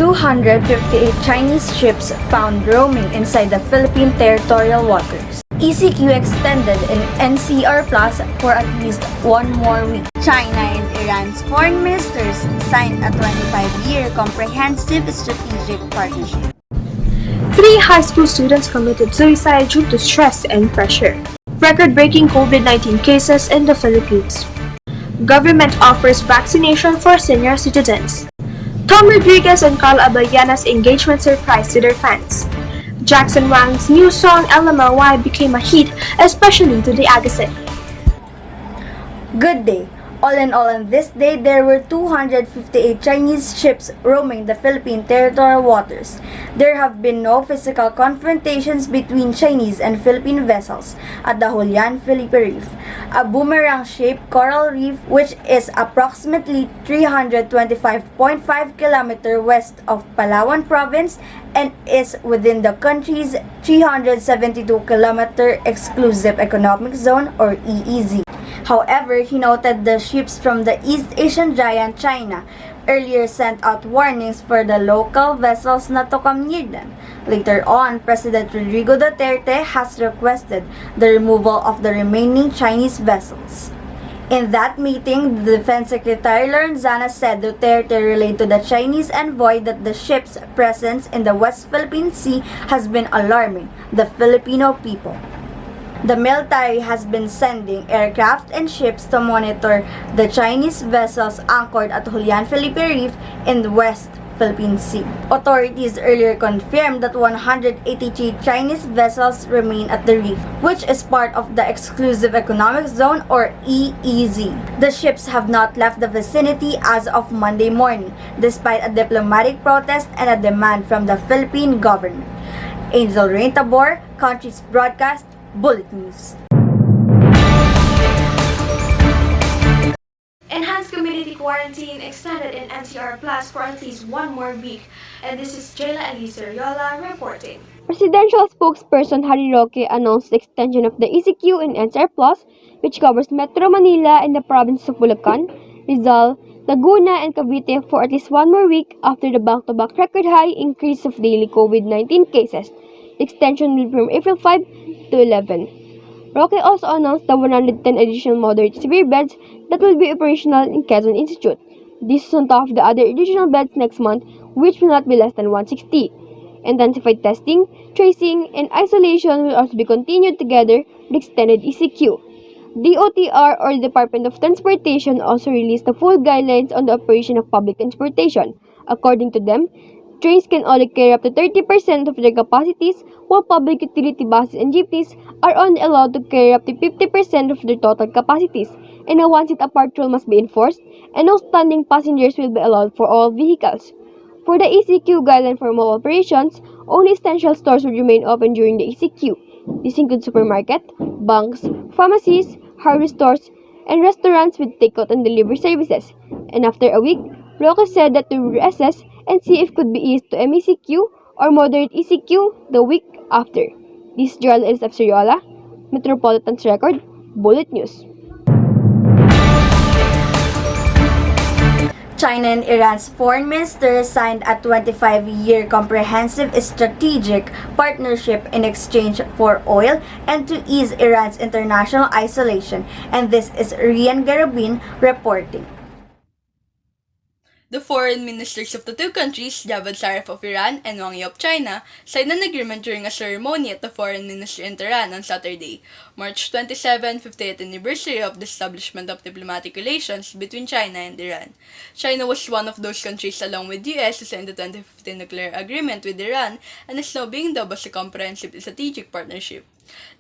258 Chinese ships found roaming inside the Philippine territorial waters. ECQ extended in NCR Plus for at least one more week. China and Iran's foreign ministers signed a 25-year comprehensive strategic partnership. 3 high school students committed suicide due to stress and pressure. Record-breaking COVID-19 cases in the Philippines. Government offers vaccination for senior citizens. Tom Rodriguez and Carl Abayana's engagement surprise to their fans. Jackson Wang's new song LMLY became a hit, especially to the Agassiz. Good day. All in all, on this day, there were 258 Chinese ships roaming the Philippine territorial waters. There have been no physical confrontations between Chinese and Philippine vessels at the Julian Felipe Reef, a boomerang-shaped coral reef which is approximately 325.5 km west of Palawan province and is within the country's 372 km exclusive economic zone or EEZ. However, he noted the ships from the East Asian giant China earlier sent out warnings for the local vessels not to come near them. Later on, President Rodrigo Duterte has requested the removal of the remaining Chinese vessels. In that meeting, the Defense Secretary Lorenzana said Duterte relayed to the Chinese envoy that the ship's presence in the West Philippine Sea has been alarming the Filipino people. The military has been sending aircraft and ships to monitor the Chinese vessels anchored at Julian Felipe Reef in the West Philippine Sea. Authorities earlier confirmed that 183 Chinese vessels remain at the reef, which is part of the Exclusive Economic Zone or EEZ. The ships have not left the vicinity as of Monday morning, despite a diplomatic protest and a demand from the Philippine government. Angel Rain Tabor, Country's Broadcast, Bullet News. Enhanced community quarantine extended in NCR Plus for at least one more week. And this is Jaila and Ceriola reporting. Presidential spokesperson Harry Roque announced the extension of the ECQ in NCR Plus, which covers Metro Manila and the provinces of Bulacan, Rizal, Laguna, and Cavite for at least one more week after the back-to-back record high increase of daily COVID-19 cases. The extension will be from April 5 to 11. Roque also announced the 110 additional moderate severe beds that will be operational in Quezon Institute. This is on top of the other additional beds next month, which will not be less than 160. Intensified testing, tracing, and isolation will also be continued together with extended ECQ. DOTR or the Department of Transportation also released the full guidelines on the operation of public transportation. According to them, trains can only carry up to 30% of their capacities, while public utility buses and jeepneys are only allowed to carry up to 50% of their total capacities, and a one-seat apart rule must be enforced, and no standing passengers will be allowed for all vehicles. For the ECQ guideline for mall operations, only essential stores will remain open during the ECQ. This includes supermarket, banks, pharmacies, hardware stores, and restaurants with takeout and delivery services. And after a week, Roque said that they will reassess and see if could be eased to MECQ or moderate ECQ the week after. This is Elyse of Ceriola, Metropolitan's Record, Bullet News. China and Iran's foreign ministers signed a 25-year comprehensive strategic partnership in exchange for oil and to ease Iran's international isolation. And this is Rhian Gerobin reporting. The foreign ministers of the two countries, Javad Zarif of Iran and Wang Yi of China, signed an agreement during a ceremony at the Foreign Ministry in Tehran on Saturday, March 27, 50th anniversary of the establishment of diplomatic relations between China and Iran. China was one of those countries along with the US to sign the 2015 nuclear agreement with Iran and is now being dubbed as a comprehensive strategic partnership.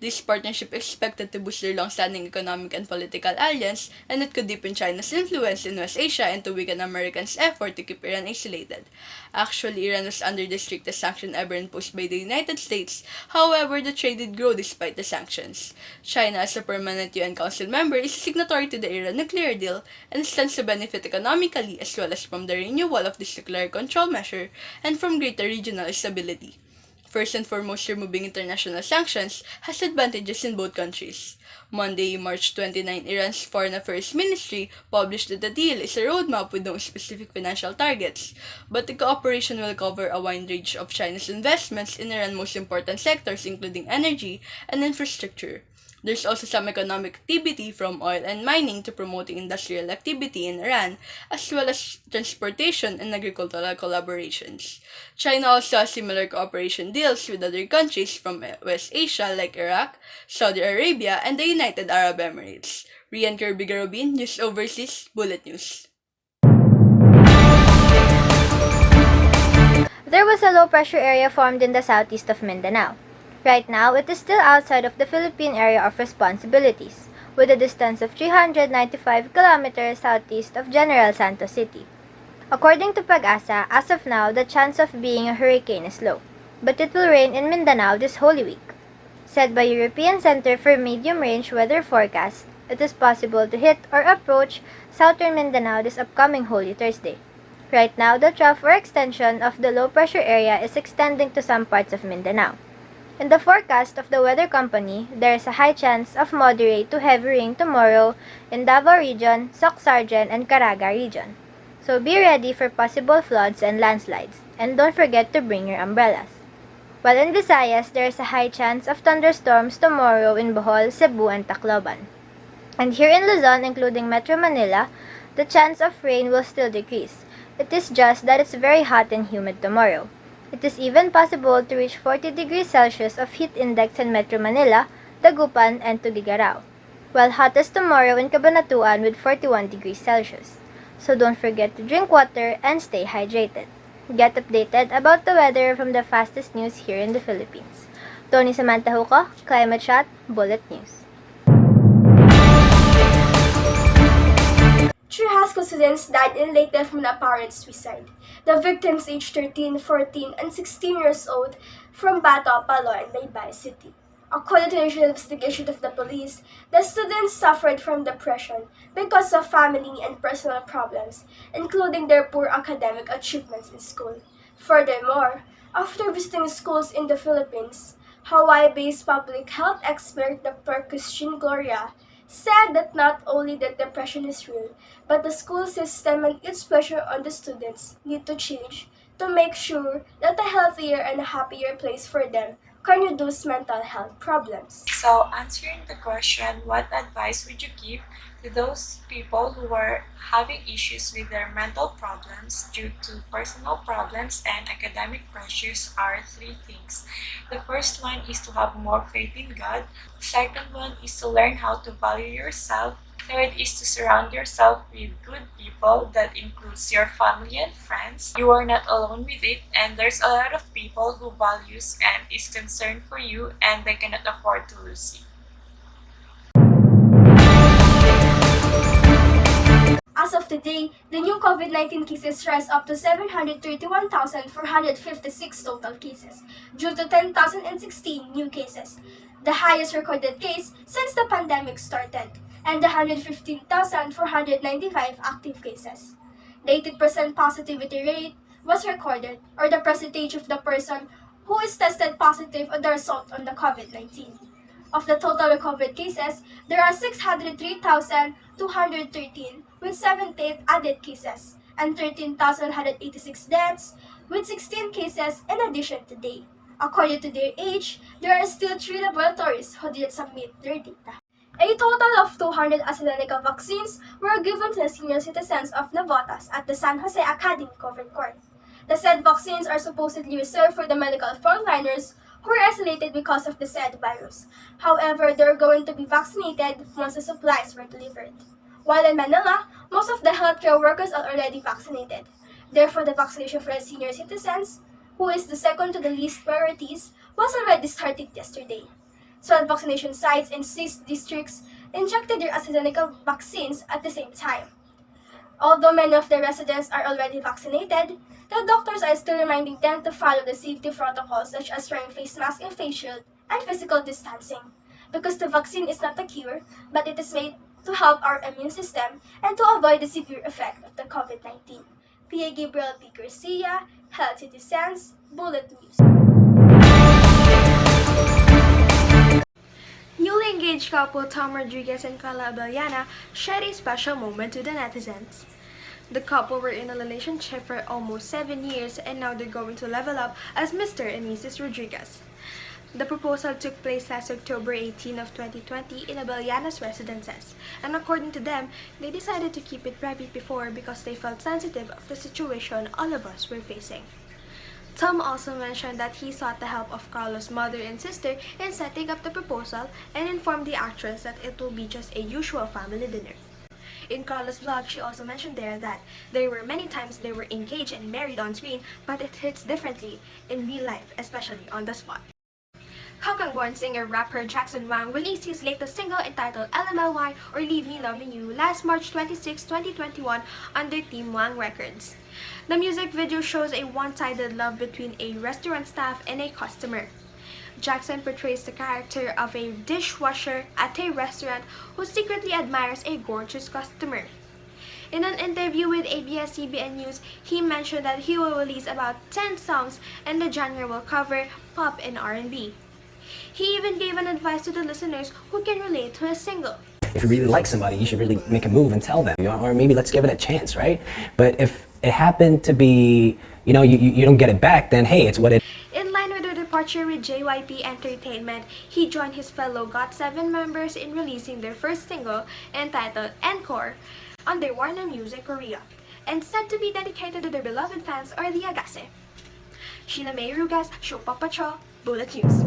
This partnership is expected to boost their long-standing economic and political alliance, and it could deepen China's influence in West Asia and to weaken Americans' effort to keep Iran isolated. Actually, Iran was under the strictest sanction ever imposed by the United States. However, the trade did grow despite the sanctions. China, as a permanent UN Council member, is a signatory to the Iran nuclear deal and stands to benefit economically as well as from the renewal of this nuclear control measure and from greater regional stability. First and foremost, removing international sanctions has advantages in both countries. Monday, March 29, Iran's Foreign Affairs Ministry published that the deal is a roadmap with no specific financial targets, but the cooperation will cover a wide range of China's investments in Iran's most important sectors, including energy and infrastructure. There's also some economic activity from oil and mining to promoting industrial activity in Iran, as well as transportation and agricultural collaborations. China also has similar cooperation deals with other countries from West Asia like Iraq, Saudi Arabia, and the United Arab Emirates. Rhian, Curvy, Gerobin, News Overseas, Bullet News. There was a low-pressure area formed in the southeast of Mindanao. Right now, it is still outside of the Philippine area of responsibilities, with a distance of 395 kilometers southeast of General Santos City. According to Pag-asa, as of now, the chance of being a hurricane is low, but it will rain in Mindanao this Holy Week. Said by European Center for Medium-Range Weather Forecast, it is possible to hit or approach southern Mindanao this upcoming Holy Thursday. Right now, the trough or extension of the low-pressure area is extending to some parts of Mindanao. In the forecast of the weather company, there is a high chance of moderate to heavy rain tomorrow in Davao Region, Soc-Sargen, and Caraga Region. So be ready for possible floods and landslides, and don't forget to bring your umbrellas. While in Visayas, there is a high chance of thunderstorms tomorrow in Bohol, Cebu, and Tacloban. And here in Luzon, including Metro Manila, the chance of rain will still decrease. It is just that it's very hot and humid tomorrow. It is even possible to reach 40 degrees Celsius of heat index in Metro Manila, Dagupan, and Tugigaraw, while hottest tomorrow in Cabanatuan with 41 degrees Celsius. So don't forget to drink water and stay hydrated. Get updated about the weather from the fastest news here in the Philippines. Toni, Samantha, Juco, Climate Shot, Bullet News. 3 high school students died in Leyte from an apparent suicide. The victims aged 13, 14, and 16 years old from Bato, Palo, and Laybay City. According to the initial investigation of the police, the students suffered from depression because of family and personal problems, including their poor academic achievements in school. Furthermore, after visiting schools in the Philippines, Hawaii-based public health expert Dr. Christine Gloria said that not only that depression is real, but the school system and its pressure on the students need to change to make sure that a healthier and a happier place for them can reduce mental health problems. So, answering the question, what advice would you give to those people who are having issues with their mental problems due to personal problems and academic pressures are 3 things. The first one is to have more faith in God. The second one is to learn how to value yourself. Third is to surround yourself with good people. That includes your family and friends. You are not alone with it, and there's a lot of people who values and is concerned for you, and they cannot afford to lose you. As of today, the new COVID-19 cases rise up to 731,456 total cases, due to 10,016 new cases, the highest recorded case since the pandemic started, and 115,495 active cases. The 80% positivity rate was recorded, or the percentage of the person who is tested positive on the result on the COVID-19. Of the total recovered cases, there are 603,213 with 78 added cases, and 13,186 deaths with 16 cases in addition today. According to their age, there are still 3 laboratories who did submit their data. A total of 200 AstraZeneca vaccines were given to the senior citizens of Navotas at the San Jose Academy Covered Court. The said vaccines are supposedly reserved for the medical frontliners who were isolated because of the said virus. However, they are going to be vaccinated once the supplies were delivered. While in Manila, most of the healthcare workers are already vaccinated. Therefore, the vaccination for the senior citizens, who is the second to the least priorities, was already started yesterday. 12 vaccination sites in 6 districts injected their AstraZeneca vaccines at the same time. Although many of the residents are already vaccinated, the doctors are still reminding them to follow the safety protocols such as wearing face masks and face shield and physical distancing, because the vaccine is not a cure, but it is made to help our immune system and to avoid the severe effect of the COVID-19. Pia Gabrielle, Garcia, Health Citizens, Bullet News. Newly engaged couple Tom Rodriguez and Carla Abellana shared a special moment to the netizens. The couple were in a relationship for almost 7 years and now they're going to level up as Mr. and Mrs. Rodriguez. The proposal took place last October 18 of 2020 in Abellana's residences, and according to them, they decided to keep it private before because they felt sensitive of the situation all of us were facing. Tom also mentioned that he sought the help of Carlo's mother and sister in setting up the proposal and informed the actress that it will be just a usual family dinner. In Carla's vlog, she also mentioned there that there were many times they were engaged and married on screen, but it hits differently in real life, especially on the spot. Hong Kong-born singer rapper Jackson Wang released his latest single entitled LMLY or Leave Me Loving You last March 26, 2021 under Team Wang Records. The music video shows a one-sided love between a restaurant staff and a customer. Jackson portrays the character of a dishwasher at a restaurant who secretly admires a gorgeous customer. In an interview with ABS-CBN News, he mentioned that he will release about 10 songs and the genre will cover pop and R&B. He even gave an advice to the listeners who can relate to his single. If you really like somebody, you should really make a move and tell them, or maybe let's give it a chance, right? But if it happened to be, you don't get it back, then hey, it's what it. In line with the departure with JYP Entertainment, he joined his fellow GOT7 members in releasing their first single entitled Encore on their Warner Music Korea, and said to be dedicated to their beloved fans or the Agase. Ciela Mae, Rugas, ShowPop Patrol, Bullet News.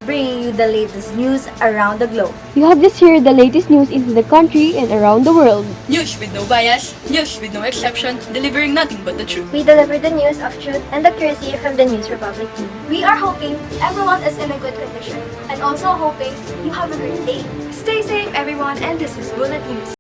Bringing you the latest news around the globe. You have just heard the latest news in the country and around the world. News with no bias, news with no exception, delivering nothing but the truth. We deliver the news of truth and accuracy from the News Republic team. We are hoping everyone is in a good condition and also hoping you have a great day. Stay safe, everyone, and this is Bullet News.